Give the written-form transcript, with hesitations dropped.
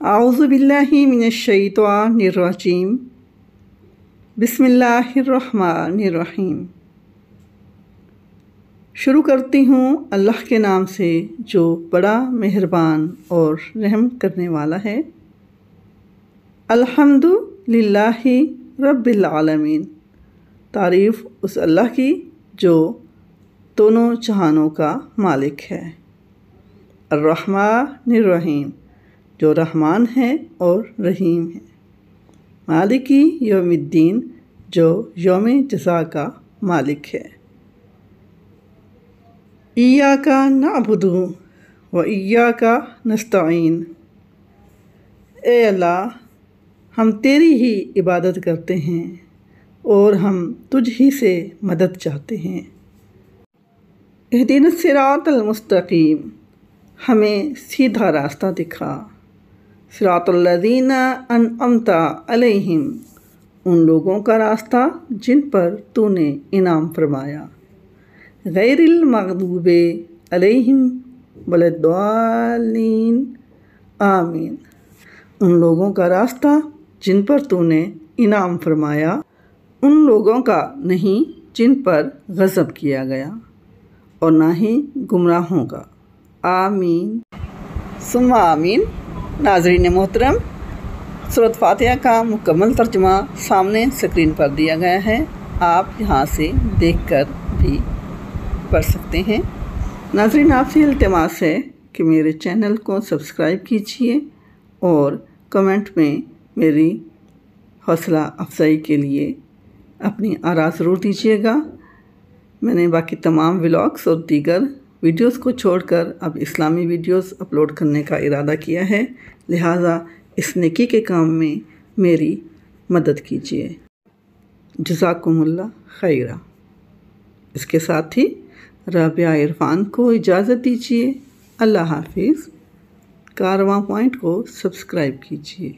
आऊज़ु बिल्लाहि मिनश्शैतानिर्रजीम बिस्मिल्लाहिर्रहमानिर्रहीम। शुरू करती हूँ अल्लाह के नाम से जो बड़ा मेहरबान और रहम करने वाला है। अल्हम्दुलिल्लाहि रब्बिल आलमीन। तारीफ़ उस अल्लाह की जो दोनों जहानों का मालिक है। अर्रहमानिर्रहीम, जो रहमान है और रहीम है। मालिकी यौमिद्दीन, जो यौम जज़ा का मालिक है। इय्याका नअबुदु व इय्याका नस्तईन। ए अल्लाह, हम तेरी ही इबादत करते हैं और हम तुझ ही से मदद चाहते हैं। इहदिनस सिरातल मुस्तकीम, हमें सीधा रास्ता दिखा। सिरातल्लज़ीना अनअमता अलैहिम, उन लोगों का रास्ता जिन पर तूने इनाम फरमाया। गैरिल मग़दूबि अलैहिम वलद्दाल्लीन, आमीन। उन लोगों का रास्ता जिन पर तूने इनाम फरमाया, उन लोगों का नहीं जिन पर गज़ब किया गया, और ना ही गुमराहों का। आमीन सुम्मा आमीन। नाज़रीन मोहतरम, सूरत फ़ातिहा का मुकम्मल तर्जुमा सामने स्क्रीन पर दिया गया है। आप यहाँ से देखकर भी पढ़ सकते हैं। नाज़रीन, आपसे इल्तिमास है कि मेरे चैनल को सब्सक्राइब कीजिए और कमेंट में मेरी हौसला अफजाई के लिए अपनी आरा ज़रूर दीजिएगा। मैंने बाकी तमाम व्लॉग्स और दीगर वीडियोस को छोड़कर अब इस्लामी वीडियोस अपलोड करने का इरादा किया है, लिहाजा इस नेकी के काम में मेरी मदद कीजिए। जज़ाकुमुल्लाह खैरा। इसके साथ ही राबिया इरफान को इजाज़त दीजिए। अल्लाह हाफिज़। कारवां पॉइंट को सब्सक्राइब कीजिए।